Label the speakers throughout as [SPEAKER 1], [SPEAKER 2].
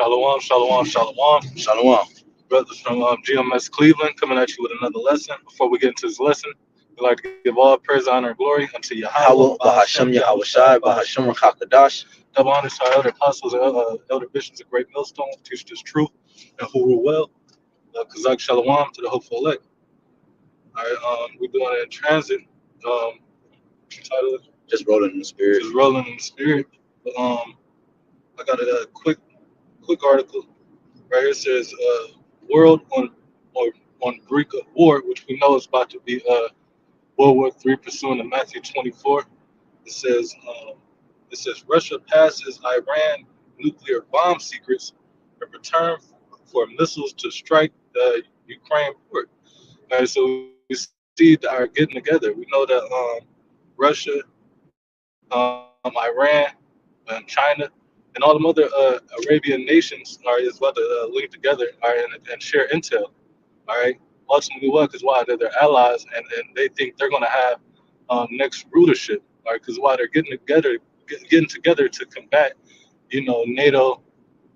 [SPEAKER 1] Shalom, shalom, shalom.
[SPEAKER 2] Shalom.
[SPEAKER 1] Brothers from GMS Cleveland coming at you with another lesson. Before we get into this lesson, we'd like to give all praise, honor, and glory unto Yahawah,
[SPEAKER 2] Yahweh,
[SPEAKER 1] BAHASHAM,
[SPEAKER 2] BAHASHAM,
[SPEAKER 1] YAHAWASHI,
[SPEAKER 2] YAHAWASHI,
[SPEAKER 1] BAHASHAM.
[SPEAKER 2] BAHASHAM, HAQADASH.
[SPEAKER 1] Double honors to our elder apostles and elder bishops of Great Millstone, who teach this truth and who rule well. Kazak Shalom to the hopeful elect. All right, we're doing it in transit. Title is
[SPEAKER 2] Just rolling in the spirit.
[SPEAKER 1] just rolling in the spirit. I got a quick article right here. It says world or on brink of war, which we know is about to be World War III pursuant to Matthew 24. It says Russia passes Iran nuclear bomb secrets in return for missiles to strike the Ukraine port. All right, so we see that are getting together. We know that Russia, Iran, and China, and all them other Arabian nations are is about to link together, all right, and share intel. All right. Ultimately, what? Because why? They're their allies, and they think they're going to have next rulership. All right. Because why? They're getting together to combat, NATO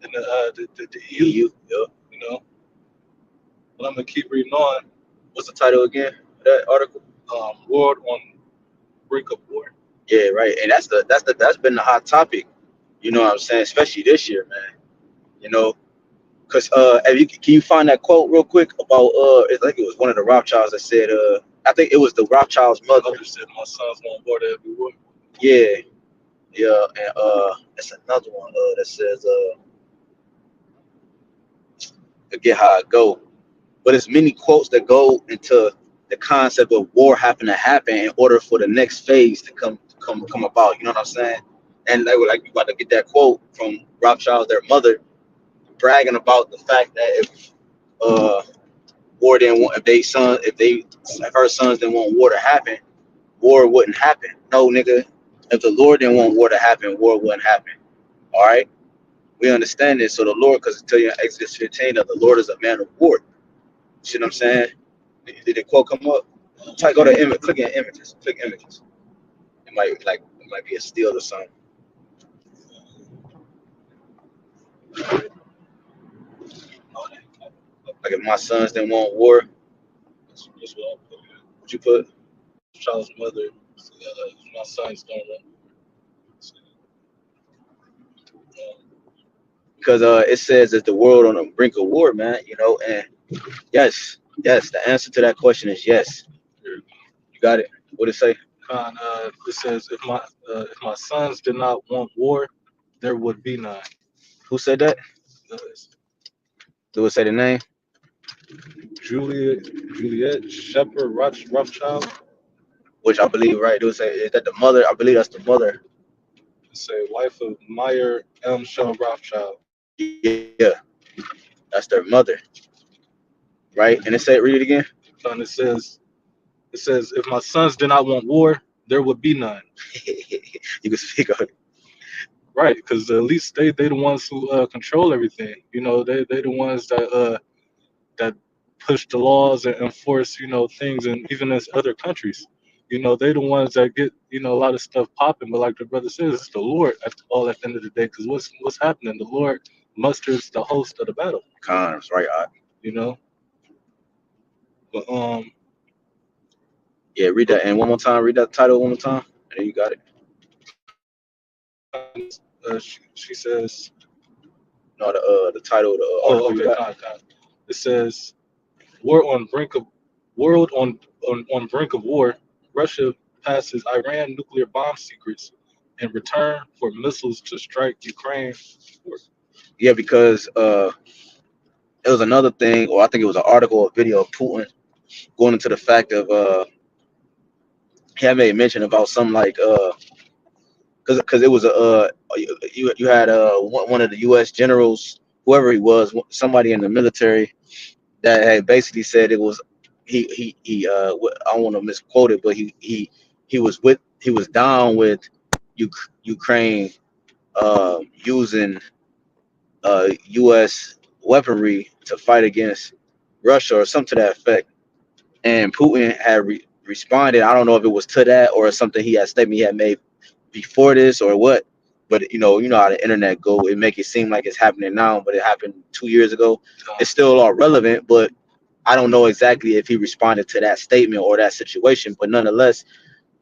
[SPEAKER 1] and the EU.
[SPEAKER 2] EU. Yep.
[SPEAKER 1] You know. But I'm gonna keep reading on.
[SPEAKER 2] What's the title again of that article?
[SPEAKER 1] World on brink of war.
[SPEAKER 2] Yeah, right. And that's been the hot topic. You know what I'm saying? Especially this year, man. You know, because if you can you find that quote real quick about I think it was one of the Rothschilds that said I think it was the Rothschild's
[SPEAKER 1] My
[SPEAKER 2] mother.
[SPEAKER 1] mother said my sons won't war to every war.
[SPEAKER 2] Yeah, yeah, and it's another one that says forget how it go. But it's many quotes that go into the concept of war having to happen in order for the next phase to come about. You know what I'm saying? And like you about to get that quote from Rothschild, their mother, bragging about the fact that if war didn't want if her sons didn't want war to happen, war wouldn't happen. No, nigga. If the Lord didn't want war to happen, war wouldn't happen. All right, we understand this. So the Lord, because it tell you in Exodus 15 that the Lord is a man of war. You see what I'm saying? Did the quote come up? Type go to image, click in images, click images. It might be a steal or something. Like if my sons didn't want war,
[SPEAKER 1] That's what I put here.
[SPEAKER 2] what you put?
[SPEAKER 1] Child's mother. My sons don't want.
[SPEAKER 2] Because it says that the world on the brink of war, man. You know, and yes, the answer to that question is yes. You got it. What it say?
[SPEAKER 1] It says if my sons did not want war, there would be none.
[SPEAKER 2] Who said that?
[SPEAKER 1] Uh,
[SPEAKER 2] Do it say the name?
[SPEAKER 1] Juliet Shepherd Rothschild.
[SPEAKER 2] Which I believe, right? Do it say is that the mother? I believe that's the mother.
[SPEAKER 1] Say wife of Meyer M. Shaw Rothschild.
[SPEAKER 2] Yeah, that's their mother, right? And it said, read it again.
[SPEAKER 1] And it says if my sons did not want war, there would be none.
[SPEAKER 2] You can speak on it.
[SPEAKER 1] Right, because at least they the ones who control everything. They the ones that push the laws and enforce things, and even as other countries. They the ones that get a lot of stuff popping. But like the brother says, it's the Lord at the end of the day. Because what's happening? The Lord musters the host of the battle.
[SPEAKER 2] Cons, right?
[SPEAKER 1] You know. But
[SPEAKER 2] Yeah, read that and one more time. Read that title one more time, and then you got it.
[SPEAKER 1] she says,
[SPEAKER 2] No, the title of the
[SPEAKER 1] oh,
[SPEAKER 2] article you
[SPEAKER 1] okay,
[SPEAKER 2] got.
[SPEAKER 1] it says, "War on brink of world on brink of war. Russia passes Iran nuclear bomb secrets in return for missiles to strike Ukraine."
[SPEAKER 2] Yeah, because it was another thing, or I think it was an article or video of Putin going into the fact of he had made mention about some like because it was a you had one of the U.S. generals, whoever he was, somebody in the military that had basically said it was I don't want to misquote it, but he was down with Ukraine using U.S. weaponry to fight against Russia or something to that effect. And Putin had responded. I don't know if it was to that or something he had statement he had made before this or what, But you know how the internet go. It make it seem like it's happening now, but it happened 2 years ago.
[SPEAKER 1] uh,
[SPEAKER 2] It's still all relevant, but I don't know exactly if he responded to that statement or that situation. But nonetheless,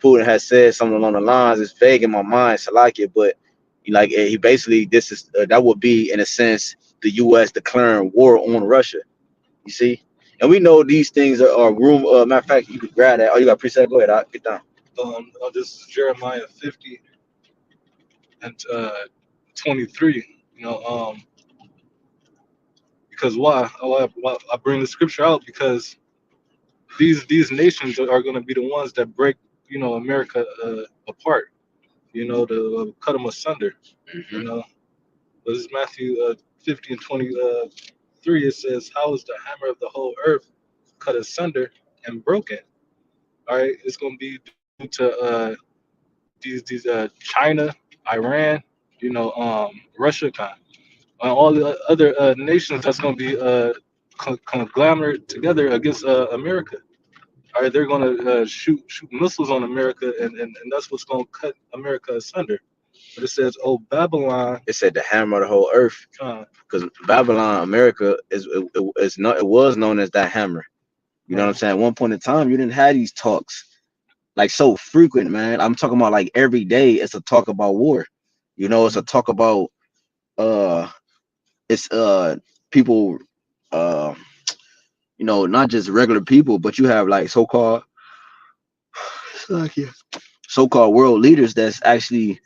[SPEAKER 2] Putin has said something along the lines. It's vague in my mind, Salakia, but he basically this is that would be in a sense the U.S. declaring war on Russia. You see, and we know these things are room. Matter of fact, you could grab that. Oh, you got preset. Go ahead. I'll get down.
[SPEAKER 1] this is Jeremiah 50 and 23. Because why I bring the scripture out, because these nations are going to be the ones that break America apart. To cut them asunder. You
[SPEAKER 2] Hmm.
[SPEAKER 1] know, this is Matthew 50 and 23. It says, "How is the hammer of the whole earth cut asunder and broken?" All right, it's going to be due to these China, Iran, Russia, all the other nations that's going to be conglomerate together against America. All right, they're going to shoot missiles on America, and that's what's going to cut America asunder. But it says, "Oh Babylon,
[SPEAKER 2] It said the hammer of the whole earth,
[SPEAKER 1] uh,
[SPEAKER 2] because Babylon, America is not. It was known as that hammer. You know what I'm
[SPEAKER 1] right,
[SPEAKER 2] saying? At one point in time, you didn't have these talks like so frequent, man. I'm talking about like every day. It's a talk about war. It's a
[SPEAKER 1] mhm,
[SPEAKER 2] talk about uh, it's people, uh, not just regular people, but you have like so-called world leaders that's actually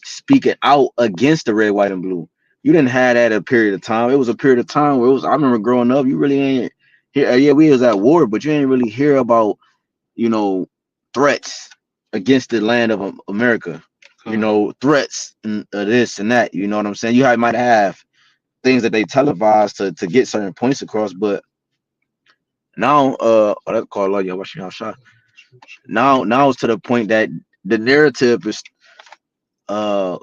[SPEAKER 2] speaking out against the red, white, and blue. You didn't have that a period of time. It was a period of time where it was. I remember growing up. You really ain't hear. Yeah, we was at war, but you ain't really hear about you know threats against the land of America.
[SPEAKER 1] uh,
[SPEAKER 2] Threats and this and that. You know what I'm saying? Might have things that they televise to get certain points across, but now, that's called YAHWASHI. Now it's to the point that the narrative is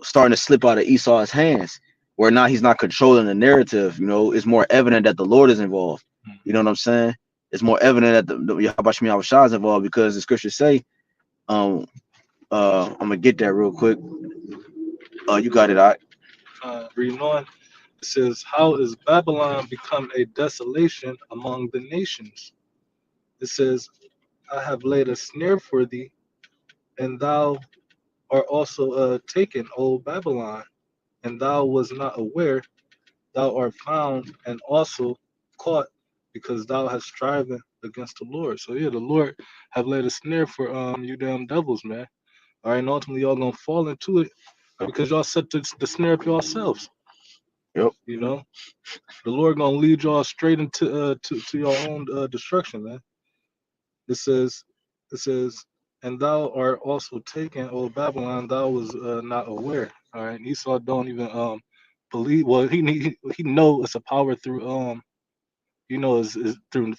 [SPEAKER 2] starting to slip out of Esau's hands, where now he's not controlling the narrative. It's more evident that the Lord is involved. You know what I'm saying? It's more evident that the Yahabashmi is involved, because the scriptures say, um, I'm gonna get that real quick. You got it, all right.
[SPEAKER 1] reading on. It says, "How is Babylon become a desolation among the nations?" It says, "I have laid a snare for thee, and thou art also taken, O Babylon, and thou was not aware. Thou art found and also caught, because thou hast striven against the Lord." So yeah, the Lord have laid a snare for you damn devils, man. All right, and ultimately y'all gonna fall into it because y'all set the snare up yourselves.
[SPEAKER 2] Yep.
[SPEAKER 1] You know, the Lord gonna lead y'all straight into to your own destruction, man. It says, it says, "And thou art also taken, O Babylon, thou was not aware." All right, and Esau don't even believe. Well, he know it's a power through is through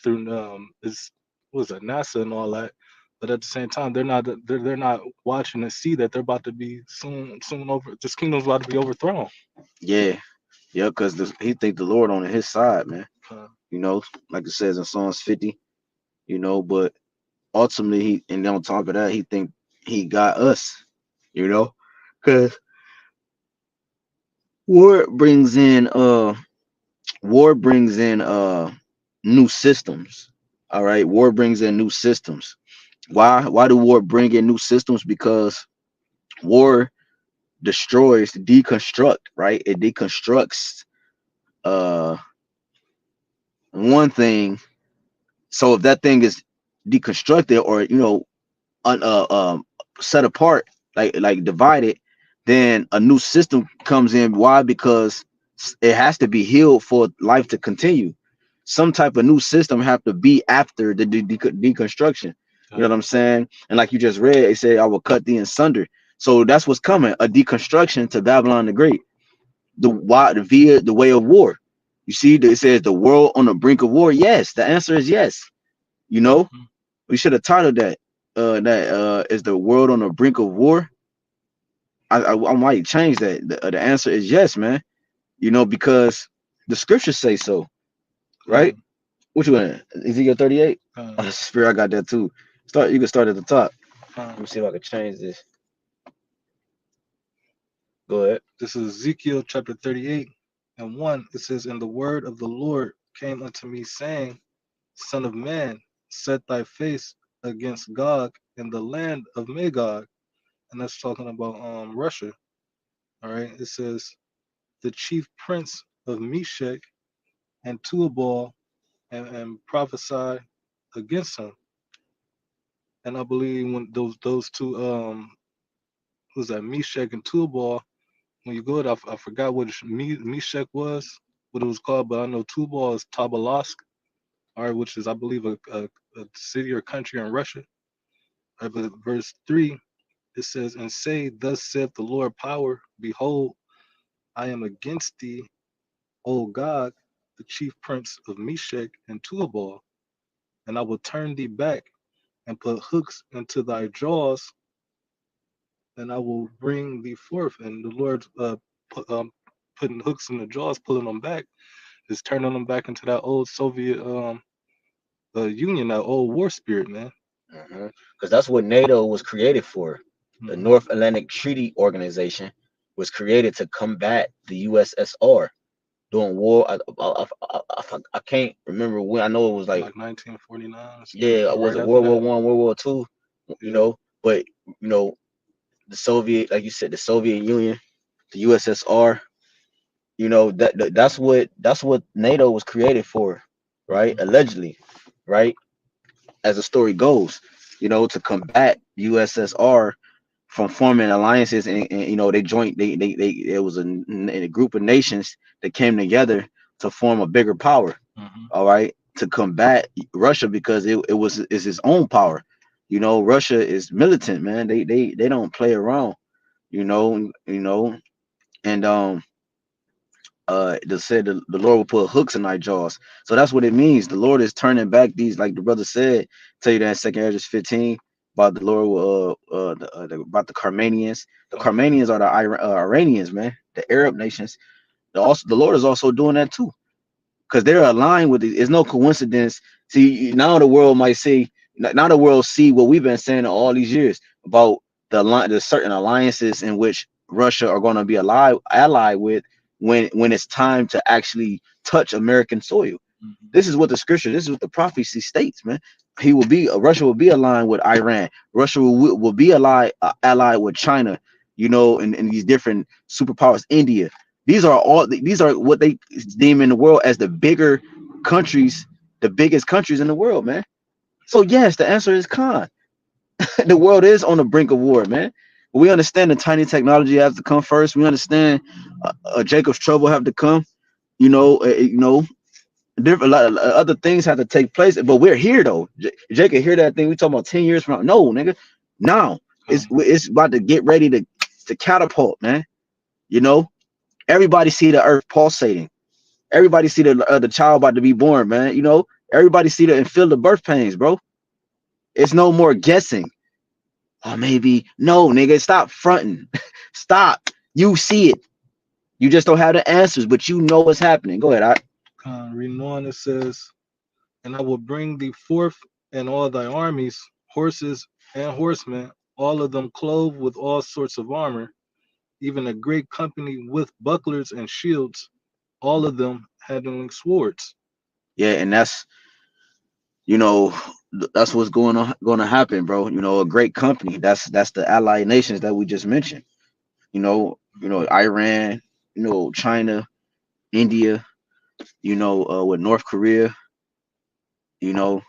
[SPEAKER 1] is what was it, NASA and all that. But at the same time, they're not watching and see that they're about to be soon over. This kingdom's about to be overthrown.
[SPEAKER 2] Yeah. Yeah, because he think the Lord on his side, man.
[SPEAKER 1] Uh,
[SPEAKER 2] Like it says in Psalms 50. But ultimately, and on top of that, he think he got us. You know, because war brings in uh war brings in new systems. All right, war brings in new systems. Why do war bring in new systems? Because war destroys, deconstruct, right? It deconstructs uh one thing. So if that thing is deconstructed, or un, set apart, like divided, then a new system comes in. Why? Because it has to be healed for life to continue. Some type of new system have to be after the deconstruction. You know what I'm saying? And like you just read, it said, "I will cut thee in sunder." So that's what's coming: a deconstruction to Babylon the Great, via the way of war. You see, it says the world on the brink of war. Yes, the answer is yes. You know,
[SPEAKER 1] mhm.
[SPEAKER 2] we should have titled that. Is the world on the brink of war? I might change that. The answer is yes, man. Because the scriptures say so, right?
[SPEAKER 1] uh,
[SPEAKER 2] Which one? Ezekiel 38.
[SPEAKER 1] uh,
[SPEAKER 2] Oh, Spirit, I got that too. You can start at the top.
[SPEAKER 1] uh,
[SPEAKER 2] Let me see if I can change this. Go ahead.
[SPEAKER 1] This is Ezekiel chapter 38 and 1. It says, "And the word of the Lord came unto me, saying, Son of man, set thy face against Gog in the land of Magog." And that's talking about Russia. All right. It says, "The chief prince of Meshech and Tubal, and prophesy against him." And I believe when those two who's that, Meshach and Tubal, when you go there, I forgot what Meshach was, what it was called, but I know Tubal is Tabalask, all right, which is, I believe, a city or country in Russia. All right, but verse 3, it says, "And say, Thus saith the Lord power, behold, I am against thee, O Gog, the chief prince of Meshach and Tubal, and I will turn thee back and put hooks into thy jaws, and I will bring thee forth." And the Lord put, putting hooks in the jaws, pulling them back, is turning them back into that old Soviet Union, that old war spirit, man.
[SPEAKER 2] Because that's what NATO was created for. The
[SPEAKER 1] Hmm.
[SPEAKER 2] North Atlantic Treaty Organization was created to combat the USSR during war. I can't remember when. I know it was like,
[SPEAKER 1] Like 1949,
[SPEAKER 2] yeah, was
[SPEAKER 1] right
[SPEAKER 2] it
[SPEAKER 1] after
[SPEAKER 2] World War
[SPEAKER 1] that.
[SPEAKER 2] One, World War Two? You
[SPEAKER 1] Yeah.
[SPEAKER 2] know, but you know, the Soviet, like you said, the Soviet Union, the USSR. That's what NATO was created for, right?
[SPEAKER 1] Hmm.
[SPEAKER 2] Allegedly, right? As the story goes, to combat USSR from forming alliances, and they joined. They it was a group of nations that came together to form a bigger power.
[SPEAKER 1] Hmm.
[SPEAKER 2] All right, to combat Russia because it was is its own power. Russia is militant, man. They don't play around. And they said the Lord will put hooks in our jaws. So that's what it means. The Lord is turning back these, like the brother said, tell you that in Second Ezra 15 about the Lord, about the Carmanians. The
[SPEAKER 1] Hmm.
[SPEAKER 2] Carmanians are the Iranians, man, the Arab nations. The Lord is also doing that too, because they're aligned with it. It's no coincidence. See, now the world might say, now the world see what we've been saying all these years about the certain alliances in which Russia are going to be allied with when it's time to actually touch American soil.
[SPEAKER 1] Hmm.
[SPEAKER 2] This is what the scripture, this is what the prophecy states, man. Russia will be aligned with Iran. Russia will be allied with China, and these different superpowers, India. These are what they deem in the world as the bigger countries, the biggest countries in the world, man. So yes, the answer is Khan. The world is on the brink of war, man. We understand the tiny technology has to come first. We understand Jacob's trouble have to come. Different, a lot of other things have to take place, but we're here though. Jacob, hear that thing? We talking about 10 years from now? No, nigga. Now it's about to get ready to catapult, man. You know, everybody see the earth pulsating. Everybody see the child about to be born, man. Everybody see and feel the birth pains, bro. It's no more guessing. Oh, maybe no, nigga. Stop fronting. Stop. You see it. You just don't have the answers, but you know what's happening. Go ahead.
[SPEAKER 1] Reading on, it says, "And I will bring thee forth, and all thy armies, horses and horsemen, all of them clothed with all sorts of armor, even a great company with bucklers and shields, all of them handling swords."
[SPEAKER 2] Yeah, and you know that's what's going to happen, bro. A great company. That's the allied nations that we just mentioned. Iran, China, India, with North Korea, you know.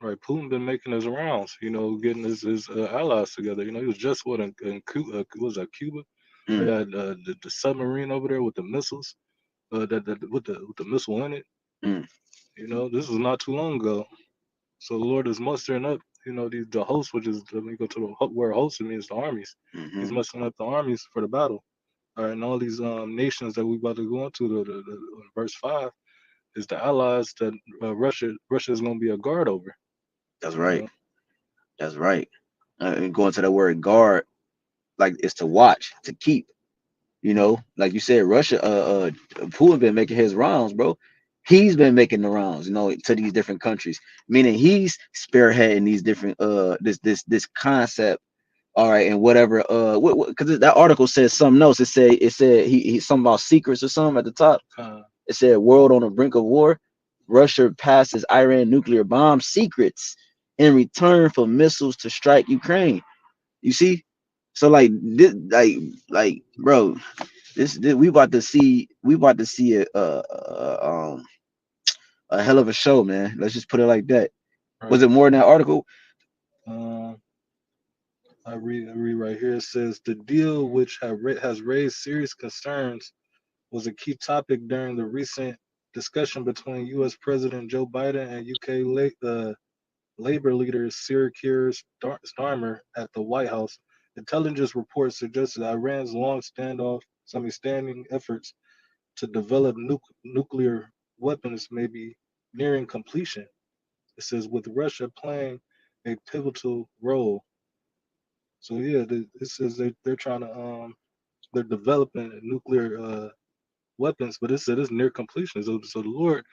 [SPEAKER 1] Right, Putin been making his rounds, getting his allies together. He was just in Cuba, was that Cuba? They
[SPEAKER 2] Mm,
[SPEAKER 1] had the submarine over there with the missiles, that with the missile in it.
[SPEAKER 2] mm,
[SPEAKER 1] This was not too long ago. So the Lord is mustering up, the hosts, which is when you go to the word host, it means the armies. He's
[SPEAKER 2] hmm.
[SPEAKER 1] mustering up the armies for the battle. All right, and all these nations that we about to go into, verse 5, is the allies that Russia is going to be a guard over.
[SPEAKER 2] That's
[SPEAKER 1] You
[SPEAKER 2] right.
[SPEAKER 1] know,
[SPEAKER 2] That's right. And going to the word guard, like it's to watch, to keep. Like you said, Russia, Putin been making his rounds, bro. He's been making the rounds, to these different countries, meaning he's spearheading these different this concept All right, and whatever. Because that article said something else. It said he something about secrets or something at the top.
[SPEAKER 1] Con,
[SPEAKER 2] It said world on the brink of war. Russia passes Iran nuclear bomb secrets in return for missiles to strike Ukraine. You see, so like this, bro, this we about to see a hell of a show, man. Let's just put it like that. Was
[SPEAKER 1] right.
[SPEAKER 2] it more in that article?
[SPEAKER 1] Um, I read right here. It says the deal, which has raised serious concerns, was a key topic during the recent discussion between U.S. President Joe Biden and UK labor leader Sir Keir Starmer at the White House. Intelligence reports suggest that Iran's standing efforts to develop nuclear weapons may be nearing completion. It says with Russia playing a pivotal role. So yeah, it says they're trying to they're developing nuclear weapons, but it said it's near completion. So the Lord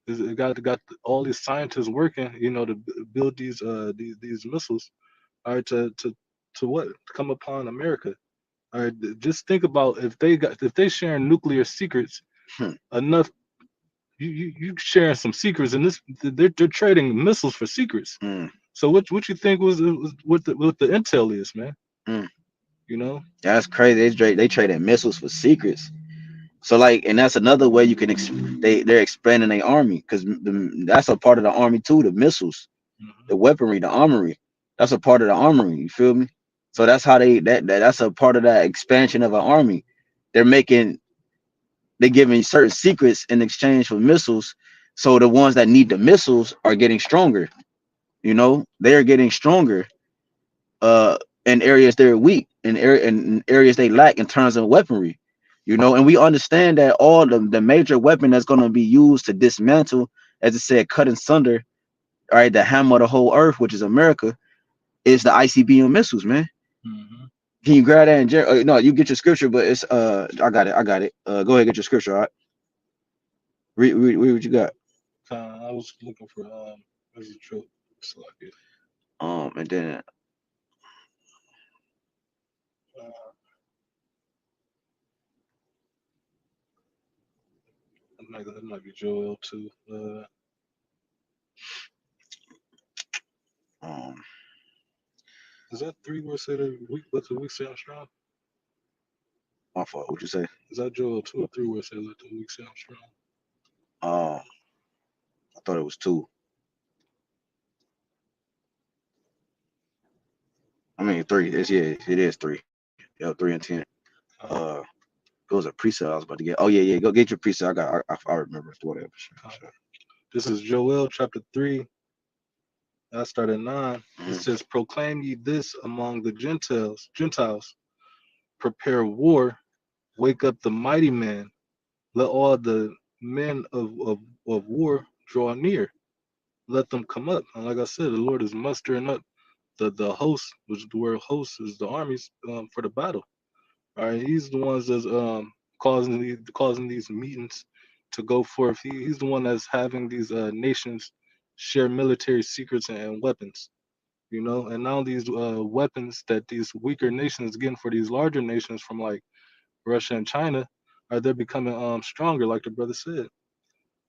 [SPEAKER 1] is got all these scientists working, to build these missiles. All right, to what to come upon America. All right, just think about if they sharing nuclear secrets
[SPEAKER 2] Hmm.
[SPEAKER 1] enough. You sharing some secrets, and they're trading missiles for secrets.
[SPEAKER 2] Mm,
[SPEAKER 1] So what you think was what the intel is, man?
[SPEAKER 2] mm.
[SPEAKER 1] You know.
[SPEAKER 2] That's crazy. They traded missiles for secrets. So like, and that's another way you can they're expanding their army because that's a part of the army too. The missiles,
[SPEAKER 1] Hmm.
[SPEAKER 2] the weaponry, the armory. That's a part of the armory. You feel me? So that's how that's a part of that expansion of an army. They're making they're giving certain secrets in exchange for missiles. So the ones that need the missiles are getting stronger. They're getting stronger. In areas they're weak, in areas they lack in terms of weaponry. And we understand that all the major weapon that's going to be used to dismantle, as it said, cut and sunder, all right, the hammer of the whole earth, which is America, is the ICBM missiles, man.
[SPEAKER 1] Hmm.
[SPEAKER 2] Can you grab that and no, you get your scripture, but it's I got it. Go ahead, get your scripture. All right, read what you got.
[SPEAKER 1] I was looking for there's a truth. It's like it.
[SPEAKER 2] And then
[SPEAKER 1] Uh, it might be Joel too.
[SPEAKER 2] um
[SPEAKER 1] Is that three where it said a week? What's the week sound strong?
[SPEAKER 2] my fault. What you say?
[SPEAKER 1] Is that Joel 2 or 3 where it says let the week sound strong?
[SPEAKER 2] um I thought it was two. I mean three. It is three. Yeah, 3 and 10.
[SPEAKER 1] Uh,
[SPEAKER 2] uh it was a preset I was about to get. Oh yeah, go get your preset. I remember. Whatever.
[SPEAKER 1] uh,
[SPEAKER 2] Sure.
[SPEAKER 1] this is Joel chapter 3. I start at 9. It
[SPEAKER 2] Mhm.
[SPEAKER 1] says, "Proclaim ye this among the Gentiles, prepare war, wake up the mighty man, let all the men of war draw near, let them come up." And like I said, the Lord is mustering up the hosts, which the word host is the armies for the battle. All right, he's the ones that's causing these meetings to go forth. He's the one that's having these nations share military secrets and weapons. And now these weapons that these weaker nations getting for these larger nations from like Russia and China are they're becoming stronger, like the brother said.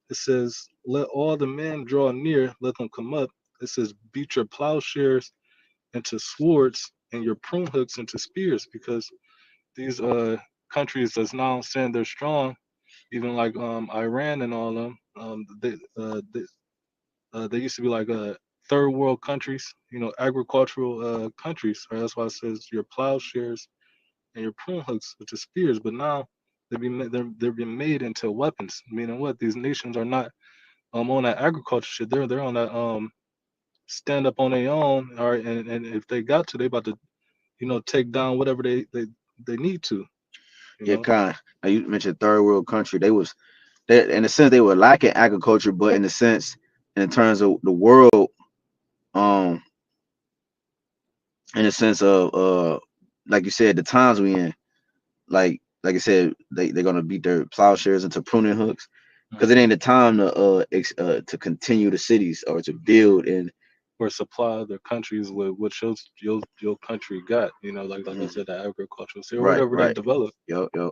[SPEAKER 1] It says, "Let all the men draw near, let them come up." It says, "Beat your plowshares into swords and your prune hooks into spears," because these countries that's now saying they're strong, even like Iran and all them, they used to be like third world countries, agricultural countries. Right? That's why it says your plowshares and your prune hooks, which is spears. But now they're being made into weapons. Meaning what? These nations are not on that agriculture shit. They're on that stand up on their own. All right, and if they got to, they about to take down whatever they need to. You
[SPEAKER 2] Yeah,
[SPEAKER 1] know.
[SPEAKER 2] kind. Now you mentioned third world country. They in a sense they were lacking agriculture, but in the sense, in terms of the world, um, in the sense of like you said, the times we in, like I said, they're gonna beat their plowshares into pruning hooks because it
[SPEAKER 1] Hmm.
[SPEAKER 2] ain't the time to to continue the cities or to build and
[SPEAKER 1] or supply other countries with what your country got. You know, like I
[SPEAKER 2] Mhm.
[SPEAKER 1] said, the agricultural, or
[SPEAKER 2] Right,
[SPEAKER 1] whatever they
[SPEAKER 2] right.
[SPEAKER 1] develop.
[SPEAKER 2] Yep, yep,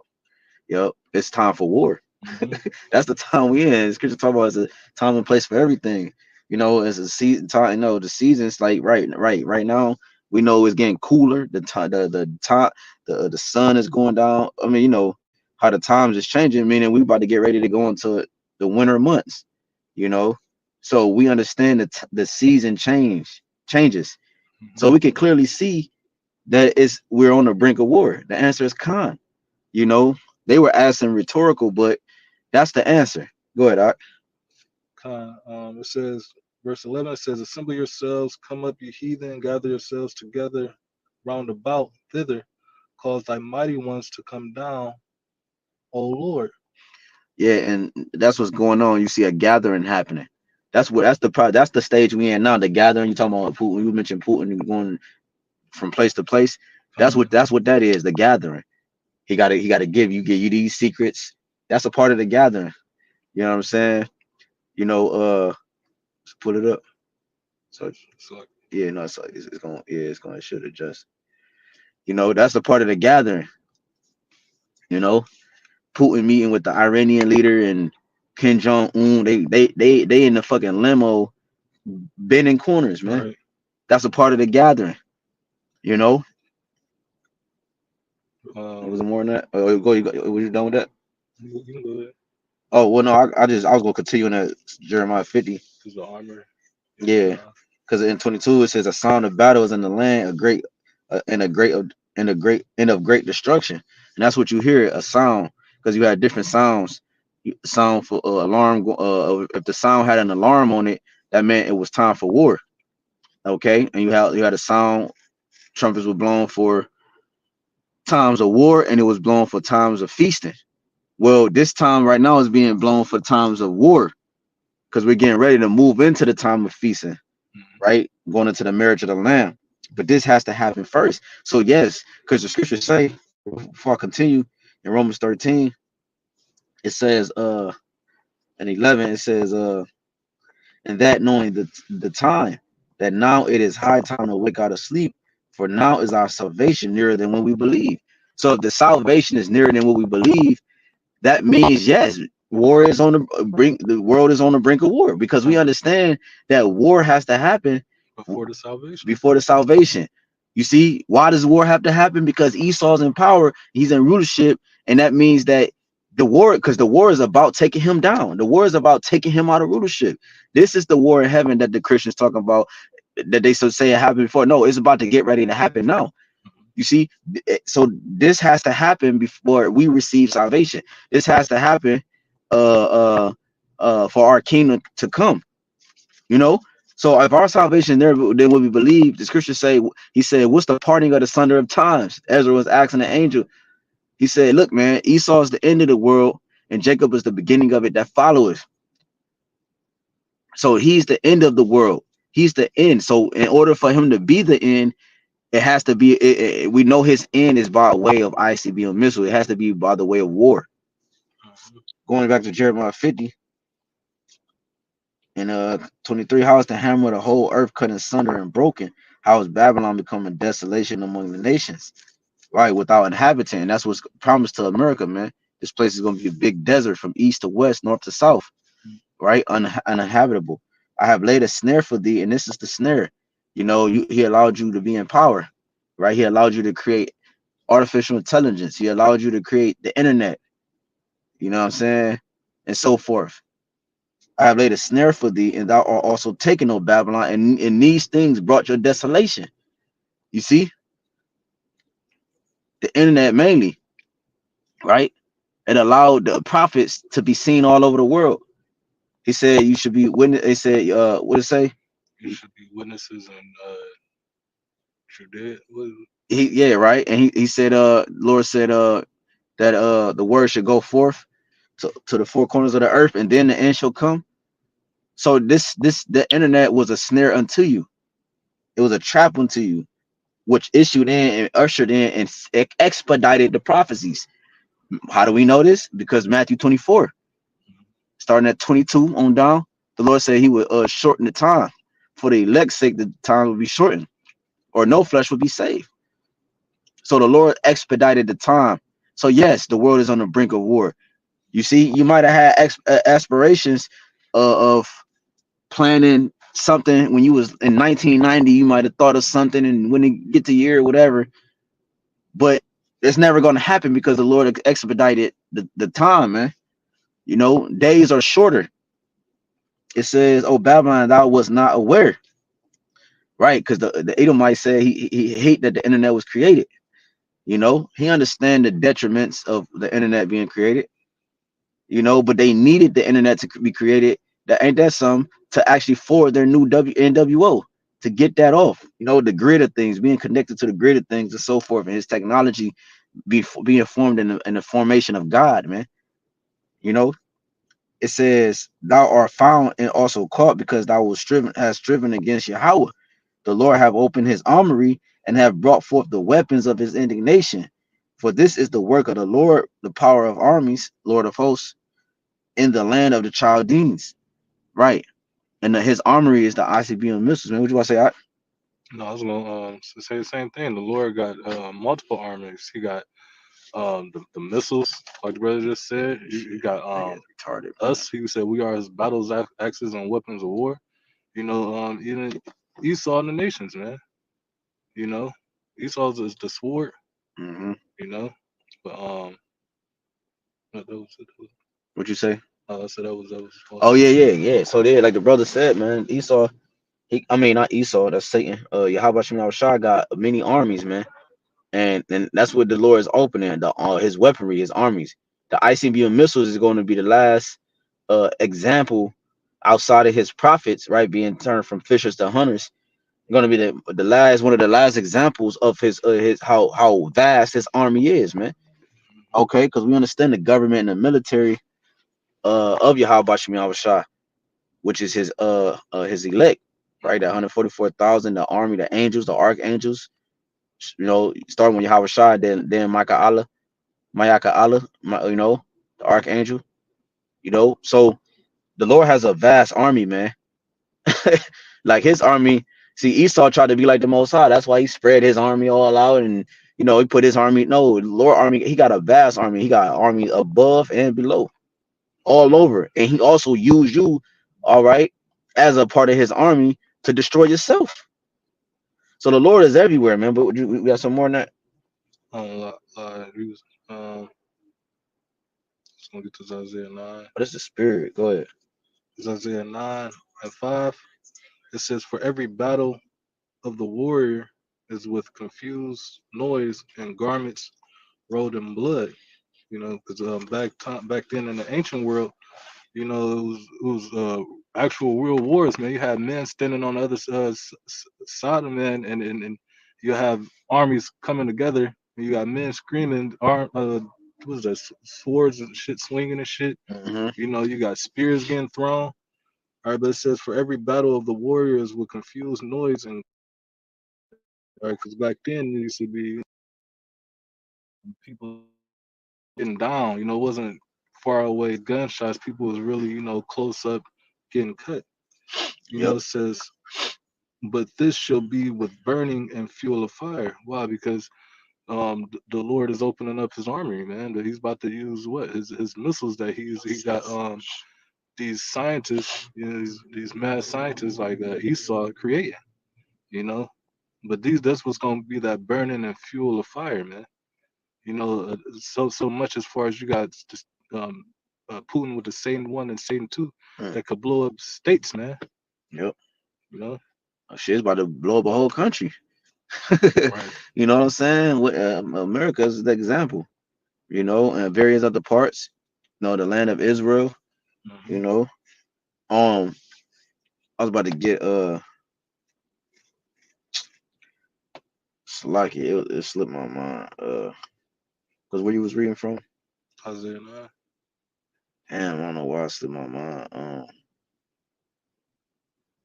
[SPEAKER 2] yep. It's time for war.
[SPEAKER 1] Hmm.
[SPEAKER 2] That's the time we in. Scripture talk about as a time and place for everything. You know, as a season time. You know, the seasons like right now. We know it's getting cooler. The time, the time, the sun is going down. I mean, you know how the times is changing. Meaning we about to get ready to go into the winter months. You know, so we understand that the season changes. So
[SPEAKER 1] Hmm.
[SPEAKER 2] we can clearly see that we're on the brink of war. The answer is Khan. You know, they were asking rhetorical, but that's the answer. Go ahead, Doc.
[SPEAKER 1] It says, verse 11, it says, "Assemble yourselves, come up, you heathen, gather yourselves together round about thither, cause thy mighty ones to come down, O Lord."
[SPEAKER 2] Yeah, and that's what's going on. You see a gathering happening. That's the stage we in now. The gathering. You talking about Putin? You mentioned Putin going from place to place.
[SPEAKER 1] Con,
[SPEAKER 2] That's what that is. The gathering. He got to give you these secrets. That's a part of the gathering. You know what I'm saying? You know, put it up. So
[SPEAKER 1] so like,
[SPEAKER 2] yeah, no, it's going. Yeah, it's going. It should adjust. You know, that's a part of the gathering. You know, Putin meeting with the Iranian leader and Kim Jong Un. They in the fucking limo bending corners, man.
[SPEAKER 1] right.
[SPEAKER 2] That's a part of the gathering. You know, was
[SPEAKER 1] Um,
[SPEAKER 2] it more than that? Oh, was you done with that?
[SPEAKER 1] you can go ahead,
[SPEAKER 2] Oh well, no, I was gonna continue in that Jeremiah 50.
[SPEAKER 1] because the armor is
[SPEAKER 2] Yeah,
[SPEAKER 1] enough.
[SPEAKER 2] because in 22 it says a sound of battle is in the land, a great, and a great, and a great, and of great destruction, and that's what you hear, a sound, because you had different sounds. Sound for alarm. If the sound had an alarm on it, that meant it was time for war. Okay, and you had a sound. Trumpets were blown for times of war, and it was blown for times of feasting. Well, this time right now is being blown for times of war because we're getting ready to move into the time of feasting,
[SPEAKER 1] Mhm.
[SPEAKER 2] right? Going into the marriage of the Lamb. But this has to happen first. So yes, because the scriptures say, before I continue, in Romans 13, it says, in 11, it says, and that knowing the time, that now it is high time to wake out of sleep, for now is our salvation nearer than when we believe. So if the salvation is nearer than what we believe, that means yes, war is on the brink. The world is on the brink of war because we
[SPEAKER 1] Con,
[SPEAKER 2] understand that war has to happen
[SPEAKER 1] before the salvation.
[SPEAKER 2] before the salvation. You see, why does war have to happen? Because Esau's in power, he's in rulership, and that means that because the war is about taking him down. The war is about taking him out of rulership. This is the war in heaven that the Christians talking about, that they so say it happened before. No, it's about to get ready to happen now.
[SPEAKER 1] Mhm.
[SPEAKER 2] You see, so this has to happen before we receive salvation. This has to happen for our kingdom to come. You know, so if our salvation there than what we believe, the scriptures say, he said, what's the parting of the sunder of times? Ezra was asking the angel. He said, look, man, Esau is the end of the world, and Jacob is the beginning of it that followeth. So he's the end of the world. He's the end. So in order for him to be the end, it has to be. We know his end is by way of ICBM missile. It has to be by the way of war.
[SPEAKER 1] Mhm.
[SPEAKER 2] Going back to Jeremiah 50 and 23, how is the hammer of the whole earth cut in sunder and broken? How is Babylon becoming desolation among the nations? Right, without inhabitant. And that's what's promised to America, man. This place is going to be a big desert from east to west, north to south, right? Uninhabitable. I have laid a snare for thee, and this is the snare. You know, he allowed you to be in power, right? He allowed you to create artificial intelligence. He allowed you to create the internet, you know what I'm saying? And so forth. I have laid a snare for thee, and thou art also taken, O Babylon, and these things brought your desolation. You see, the internet mainly, right? It allowed the prophets to be seen all over the world. He said you should be witness. They said, what did it say?
[SPEAKER 1] You should be witnesses and Judea.
[SPEAKER 2] Yeah, right. And he said, Lord said, that the word should go forth to the four corners of the earth, and then the end shall come. So the internet was a snare unto you. It was a trap unto you, which issued in and ushered in and expedited the prophecies. How do we know this? Because Matthew 24, starting at 22 on down, the Lord said he would shorten the time for the elect's sake, the time would be shortened, or no flesh would be saved. So the Lord expedited the time. So yes, the world is on the brink of war. You see, you might have had aspirations of planning something when you was in 1990. You might have thought of something, and when it get to year or whatever, but it's never going to happen because the Lord expedited the time, man. You know, days are shorter. It says, "Oh Babylon, thou was not aware," right? Because the Edomite said he hate that the internet was created. You know, he understand the detriments of the internet being created. You know, but they needed the internet to be created. That ain't that some to actually forward their new NWO to get that off. You know, the grid of things, being connected to the grid of things and so forth, and his technology being formed in the formation of God, man. You know, it says, "Thou art found and also caught because thou was striven against Yahweh. The Lord have opened his armory and have brought forth the weapons of his indignation. For this is the work of the Lord, the power of armies, Lord of hosts, in the land of the Chaldeans." Right. And his armory is the ICBM missiles, man. What you want to say?
[SPEAKER 1] No, I was gonna say the same thing. The Lord got multiple armies. He got the missiles, like the brother just said. He got
[SPEAKER 2] Nigga, retarded, bro.
[SPEAKER 1] us. He said we are his battles, axes, and weapons of war. You know, even Esau and the nations, man. You know, Esau's is the sword.
[SPEAKER 2] Mm-hmm.
[SPEAKER 1] You know, but that was it.
[SPEAKER 2] What you say?
[SPEAKER 1] I said that was
[SPEAKER 2] Oh
[SPEAKER 1] awesome.
[SPEAKER 2] yeah, yeah, yeah. So there, like the brother said, man, Esau. I mean, not Esau. That's Satan. YAHWAH got many armies, man, and that's what the Lord is opening. The his weaponry, his armies. The ICBM missiles is going to be the last example outside of his prophets, right? Being turned from fishers to hunters. Going to be the last one of the last examples of his how vast his army is, man. Okay, because we understand the government and the military of YAHWAH, which is his elect, right? The 144,000, the army, the angels, the archangels. You know, starting with Yahweh, then Mayaka Allah, you know, the archangel. You know, so the Lord has a vast army, man. Like his army. See, Esau tried to be like the Most High. That's why he spread his army all out, and you know he put his army. No, the Lord army. He got a vast army. He got an army above and below, all over, and he also used you, all right, as a part of his army to destroy yourself. So the Lord is everywhere, man. But we got some more than that.
[SPEAKER 1] He was just gonna get to Isaiah 9.
[SPEAKER 2] What is the spirit? Go ahead.
[SPEAKER 1] It's Isaiah 9:5. It says, "For every battle of the warrior is with confused noise and garments rolled in blood." You know, because back then in the ancient world, you know, it was actual real wars, man. You had men standing on the other side of man, and you have armies coming together. And you got men screaming, what was that, swords and shit swinging and shit.
[SPEAKER 2] Hmm.
[SPEAKER 1] You know, you got spears getting thrown. All right, but it says for every battle of the warriors with confused noise and all right, because back then it used to be people getting down. You know, it wasn't far away gunshots. People was really, you know, close up getting cut. You know,
[SPEAKER 2] Yep.
[SPEAKER 1] it says, but this shall be with burning and fuel of fire. Why? Because the Lord is opening up his army, man. That he's about to use what his missiles that he got these scientists, you know, these mad scientists like Esau creating, you know. But that's what's gonna be that burning and fuel of fire, man. You know, so much as far as you got just Putin with the Satan one and Satan two
[SPEAKER 2] Mm.
[SPEAKER 1] that could blow up states, man.
[SPEAKER 2] Yep.
[SPEAKER 1] You know,
[SPEAKER 2] Oh, shit's about to blow up a whole country.
[SPEAKER 1] right?
[SPEAKER 2] You know what I'm saying? America is the example. You know, and various other parts. You know, the land of Israel. You
[SPEAKER 1] Hmm.
[SPEAKER 2] know, I was about to get Slacky. It slipped my mind. Because where you was reading from?
[SPEAKER 1] Isaiah 9.
[SPEAKER 2] Damn, I don't know why it slipped my mind.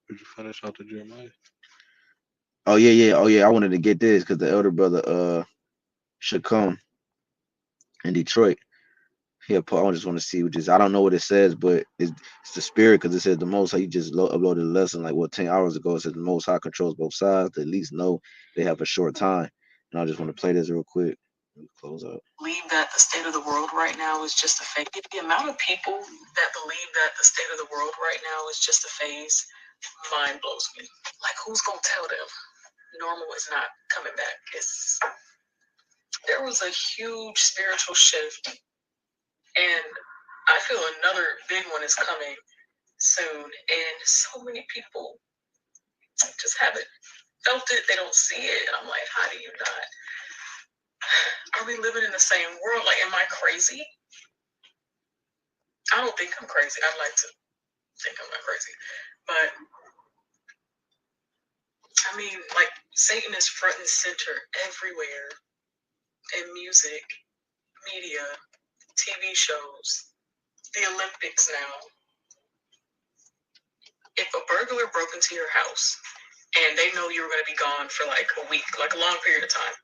[SPEAKER 1] Did you finish out the Jeremiah?
[SPEAKER 2] Oh yeah, yeah, oh yeah. I wanted to get this because the elder brother should come in Detroit. Here, Paul, I just want to see what this. I don't know what it says, but it's the spirit because it says the Most High. You just uploaded a lesson like what 10 hours ago. It said the Most High controls both sides. To at least know they have a short time. And I just want to play this real quick. Let me close up.
[SPEAKER 3] Believe that the state of the world right now is just a phase. The amount of people that believe that the state of the world right now is just a phase, mind blows me. Like, who's gonna tell them normal is not coming back? There was a huge spiritual shift, and I feel another big one is coming soon. And so many people just haven't felt it. They don't see it. I'm like, how do you not? Are we living in the same world? Like, am I crazy? I don't think I'm crazy. I'd like to think I'm not crazy. But, I mean, like, Satan is front and center everywhere. In music, media, TV shows, the Olympics now. If a burglar broke into your house and they know you were going to be gone for like a week, like a long period of time,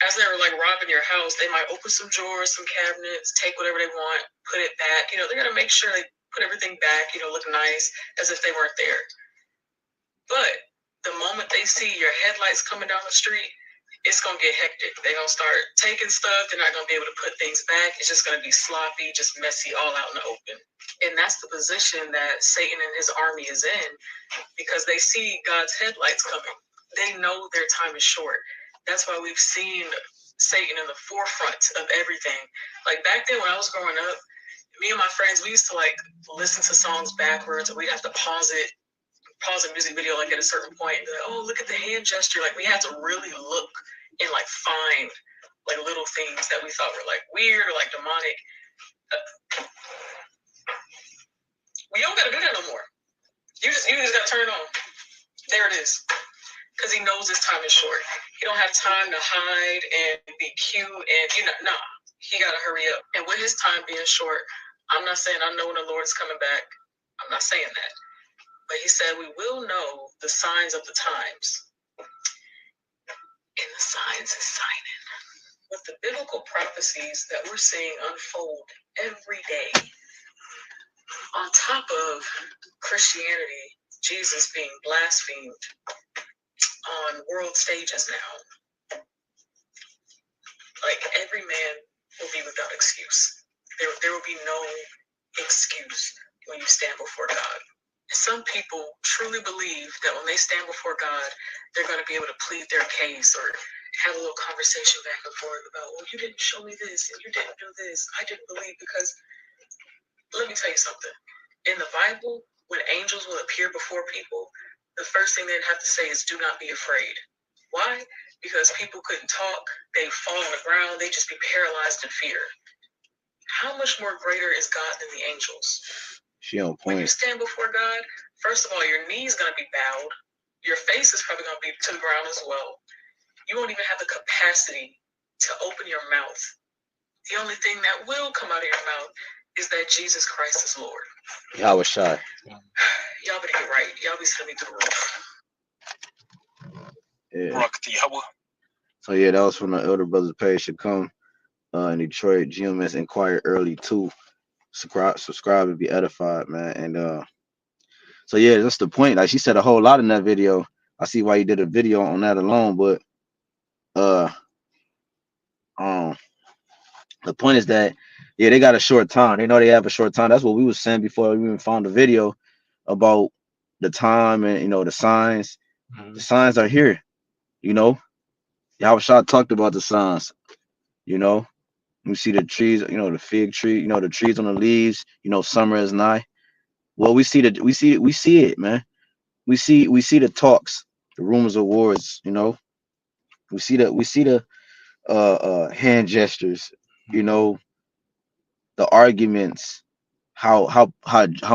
[SPEAKER 3] as they were like robbing your house, they might open some drawers, some cabinets, take whatever they want, put it back. You know, they're gonna make sure they put everything back, you know, look nice as if they weren't there. But the moment they see your headlights coming down the street, it's gonna get hectic. They're gonna start taking stuff. They're not gonna be able to put things back. It's just gonna be sloppy, just messy, all out in the open. And that's the position that Satan and his army is in, because they see God's headlights coming. They know their time is short. That's why we've seen Satan in the forefront of everything. Like back then when I was growing up, me and my friends, we used to like listen to songs backwards, and we'd have to pause a music video like at a certain point and be like, oh, look at the hand gesture. Like we had to really look and like find like little things that we thought were like weird or like demonic. We don't gotta do that no more. You just gotta turn it on. There it is. Because he knows his time is short. He don't have time to hide and be cute and, you know, nah. He got to hurry up. And with his time being short, I'm not saying I know when the Lord is coming back. I'm not saying that. But he said we will know the signs of the times. And the signs is signing. With the biblical prophecies that we're seeing unfold every day, on top of Christianity, Jesus being blasphemed on world stages now, like every man will be without excuse. There will be no excuse when you stand before God. Some people truly believe that when they stand before God, they're going to be able to plead their case or have a little conversation back and forth about, well, you didn't show me this and you didn't do this. I didn't believe because, let me tell you something. In the Bible, when angels will appear before people, the first thing they'd have to say is, do not be afraid. Why? Because people couldn't talk, they fall on the ground, they just be paralyzed in fear. How much more greater is God than the angels?
[SPEAKER 2] She on point.
[SPEAKER 3] When you stand before God, first of all, your knee's gonna be bowed, your face is probably gonna be to the ground as well. You won't even have the capacity to open your mouth. The only thing that will come out of your mouth is that Jesus Christ is Lord.
[SPEAKER 2] YAHWASHI.
[SPEAKER 3] Y'all better get right. Y'all be sending me through the roof.
[SPEAKER 2] Yeah. So yeah, that was from the Elder Brothers page. Should come in Detroit. GMS inquire early too. Subscribe and be edified, man. And so yeah, that's the point. Like she said a whole lot in that video. I see why you did a video on that alone, but the point is that yeah, they got a short time. They know they have a short time. That's what we was saying before we even found the video about the time and the signs. The signs are here. Yahushua talked about the signs. You see the trees, the fig tree, the trees on the leaves, summer is nigh. Well, we see it, man. We see the talks, the rumors of wars, We see the hand gestures, the arguments, how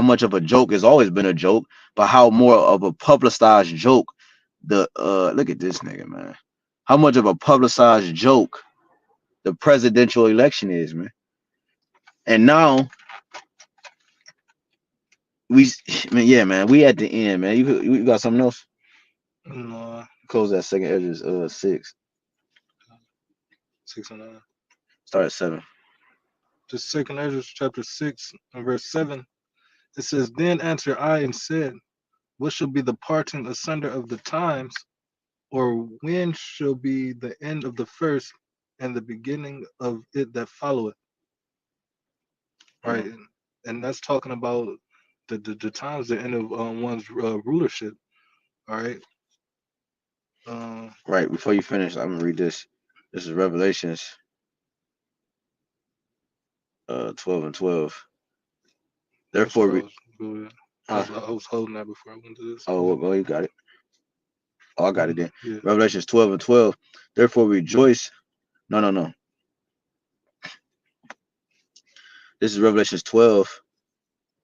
[SPEAKER 2] much of a joke has always been a joke, but how more of a publicized joke look at this nigga, man. How much of a publicized joke the presidential election is, man. And now man, we at the end, man. You got something else?
[SPEAKER 1] No.
[SPEAKER 2] Close that second edges 6.
[SPEAKER 1] 6 and 9.
[SPEAKER 2] Start at 7.
[SPEAKER 1] Just second Ezra chapter 6 and verse 7. It says, Then answered I and said, What shall be the parting asunder of the times, or when shall be the end of the first and the beginning of it that followeth? Right.
[SPEAKER 2] Mhm.
[SPEAKER 1] And that's talking about the times, the end of one's rulership. All right. Uh,
[SPEAKER 2] Right. Before you finish, I'm gonna read this. This is Revelations 12 and 12.
[SPEAKER 1] that's what
[SPEAKER 2] Therefore,
[SPEAKER 1] I was doing.
[SPEAKER 2] huh?
[SPEAKER 1] I was holding that before I went to this.
[SPEAKER 2] Oh, well, you got it. Oh, I got it then.
[SPEAKER 1] Yeah.
[SPEAKER 2] Revelations 12 and 12. Therefore, rejoice. No, no, no. This is Revelations 12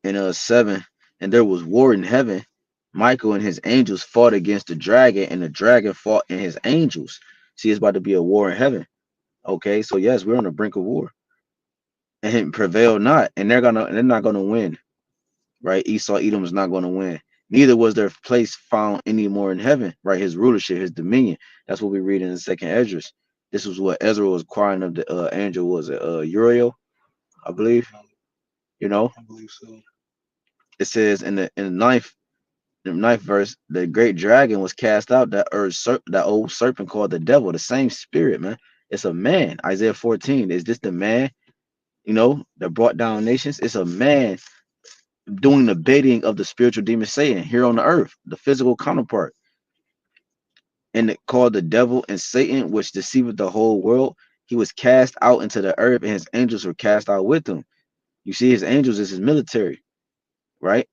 [SPEAKER 2] and 7. And there was war in heaven. Michael and his angels fought against the dragon, and the dragon fought and his angels. See, it's about to be a war in heaven. Okay, so yes, we're on the brink of war, and it prevailed not, and they're not gonna win, right? Esau, Edom is not gonna win. Neither was their place found any more in heaven, right? His rulership, his dominion. That's what we read in the second Esdras. This was what Ezra was crying of the angel, was it Uriel, I believe. You know,
[SPEAKER 1] I believe so.
[SPEAKER 2] it says in the ninth verse, the great dragon was cast out, that old serpent called the devil, the same spirit, man. It's a man. Isaiah 14. Is this the man, that brought down nations? It's a man doing the baiting of the spiritual demon Satan here on the earth, the physical counterpart. And it called the devil and Satan, which deceiveth the whole world. He was cast out into the earth, and his angels were cast out with him. You see, his angels is his military, right?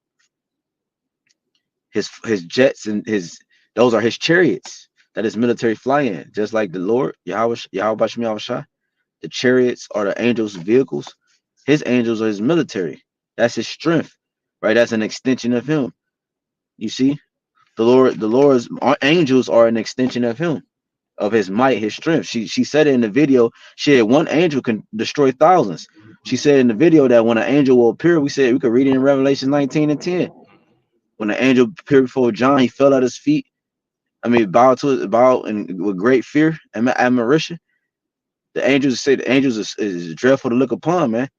[SPEAKER 2] His jets and his those are his chariots that his military fly in, just like the Lord Yahweh. The chariots are the angels' vehicles. His angels are his military. That's his strength, right? That's an extension of him. You see, the Lord's angels are an extension of him, of his might, his strength. She said it in the video. She had one angel can destroy thousands. She said in the video that when an angel will appear, we said we could read it in Revelation 19 and 10. When the angel appeared before John, he fell at his feet. I mean, bow and with great fear and admiration. The angels say the angels is dreadful to look upon, man.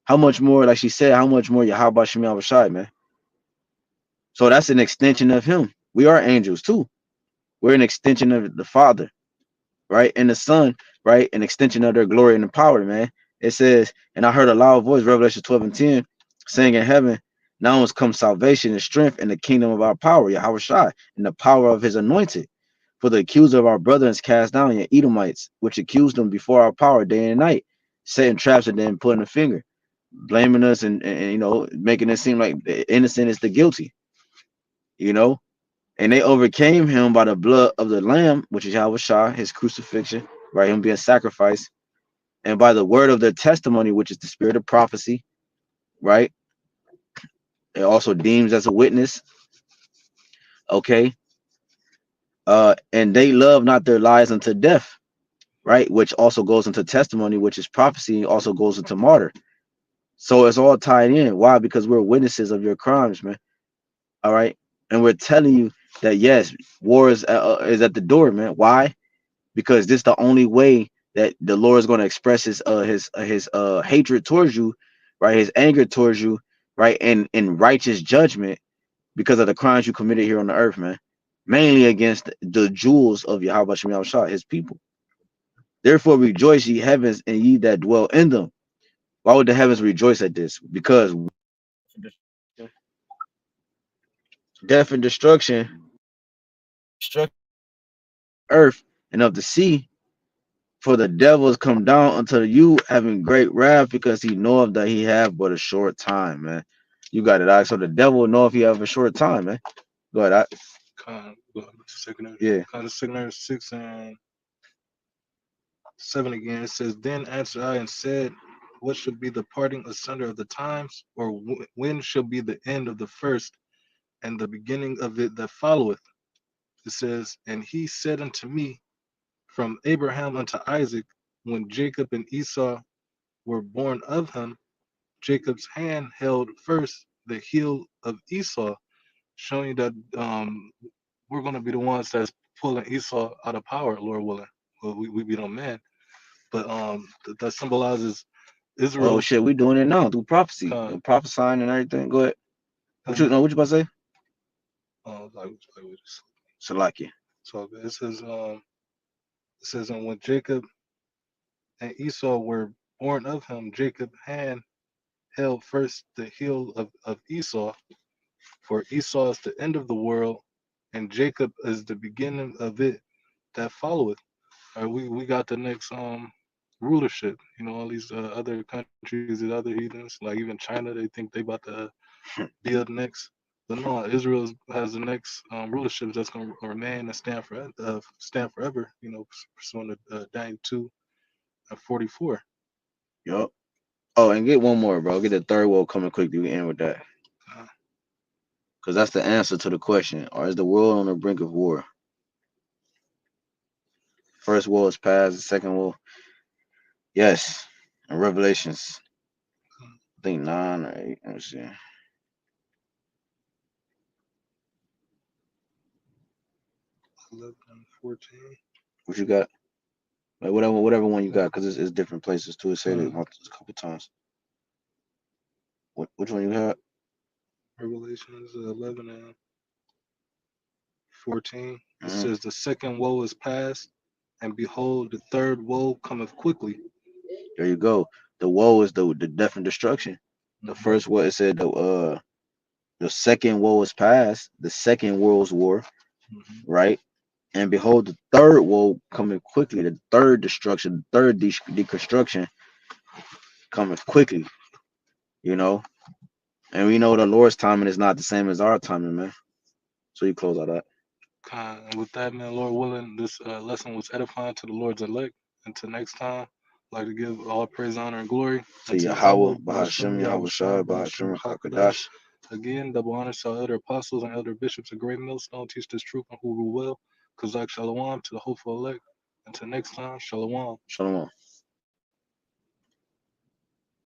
[SPEAKER 2] How much more, like she said, how much more Yahawah, man. So that's an extension of him. We are angels too. We're an extension of the Father, right? And the Son, right? An extension of their glory and the power, man. It says, and I heard a loud voice, Revelation 12 and 10, saying in heaven, now has come salvation and strength in the kingdom of our power, Yahawah, and the power of his anointed. For the accuser of our brethren is cast down, yet Edomites, which accused them before our power day and night, setting traps and then putting a finger, blaming us and making it seem like the innocent is the guilty, you know. And they overcame him by the blood of the Lamb, which is Yahweh his crucifixion, right? Him being sacrificed, and by the word of their testimony, which is the spirit of prophecy, right? It also deems as a witness, okay? And they love not their lives unto death, right? Which also goes into testimony, which is prophecy, also goes into martyr. So it's all tied in. Why? Because we're witnesses of your crimes, man. All right, and we're telling you that yes, war is at the door, man. Why? Because this is the only way that the Lord is going to express his hatred towards you, right? His anger towards you, right? And in righteous judgment because of the crimes you committed here on the earth, man. Mainly against the jewels of Yahweh Shem Shah, his people. Therefore rejoice ye heavens and ye that dwell in them. Why would the heavens rejoice at this? Because death and destruction earth and of the sea, for the devils come down unto you having great wrath, because he knoweth that he have but a short time, man. You got it. All right. So the devil will know if he have a short time, man. Go ahead. Yeah.
[SPEAKER 1] Kind of second 6 and 7 again. It says, Then answered I and said, What shall be the parting asunder of the times, or when shall be the end of the first and the beginning of it that followeth? It says, And he said unto me, From Abraham unto Isaac, when Jacob and Esau were born of him, Jacob's hand held first the heel of Esau, showing that we're going to be the ones that's pulling Esau out of power, Lord willing. Well, we be no man, but that symbolizes
[SPEAKER 2] Oh
[SPEAKER 1] Israel.
[SPEAKER 2] shit, we doing it now through prophecy,
[SPEAKER 1] Con,
[SPEAKER 2] prophesying and everything. Go ahead. What you
[SPEAKER 1] con,
[SPEAKER 2] know? What you about to say?
[SPEAKER 1] like we just
[SPEAKER 2] Salakia.
[SPEAKER 1] talked. It says, and when Jacob and Esau were born of him, Jacob hand held first the heel of Esau, for Esau is the end of the world, and Jacob is the beginning of it that followeth. We got the next rulership. You know, all these other countries and other heathens, like even China, they think they about to be up next. But no, Israel has the next rulership that's going to remain and stand forever. You know, pursuing the Daniel 2:44.
[SPEAKER 2] Yup. Oh, and get one more, bro. Get the third world coming quickly. We end with that.
[SPEAKER 1] Uh,
[SPEAKER 2] Because that's the answer to the question. Or is the world on the brink of war? First war is past, the second war. Yes. In Revelations, I think 9 or 8. Let me see.
[SPEAKER 1] 11 and 14.
[SPEAKER 2] What you got? Like whatever one you got, because it's different places too. It said it once a couple times. Which one you had?
[SPEAKER 1] Revelations 11 and 14. It
[SPEAKER 2] Mm-hmm.
[SPEAKER 1] says, the second woe is past, and behold, the third woe cometh quickly.
[SPEAKER 2] There you go. The woe is the death and destruction. The
[SPEAKER 1] Mm-hmm.
[SPEAKER 2] first what it said the second woe is past, the second world's war,
[SPEAKER 1] Mm-hmm.
[SPEAKER 2] right? And behold, the third woe coming quickly, the third destruction, the third deconstruction coming quickly, you know. And we know the Lord's timing is not the same as our timing, man. So you close out that.
[SPEAKER 1] And with that, man, Lord willing, this lesson was edifying to the Lord's elect. Until next time, I'd like to give all praise, honor, and glory
[SPEAKER 2] To
[SPEAKER 1] unto
[SPEAKER 2] Yahawah,
[SPEAKER 1] Yahweh,
[SPEAKER 2] BAHASHAM,
[SPEAKER 1] BAHASHAM,
[SPEAKER 2] YAHAWASHI,
[SPEAKER 1] BAHASHAM,
[SPEAKER 2] BAHASHAM,
[SPEAKER 1] HAQADASH.
[SPEAKER 2] HAQADASH.
[SPEAKER 1] Again, double honor to our elder apostles and elder bishops, a great millstone, teach this truth and who rule well. Kazak Shalom to the hopeful elect. Until next time, Shalom.
[SPEAKER 2] Shalom.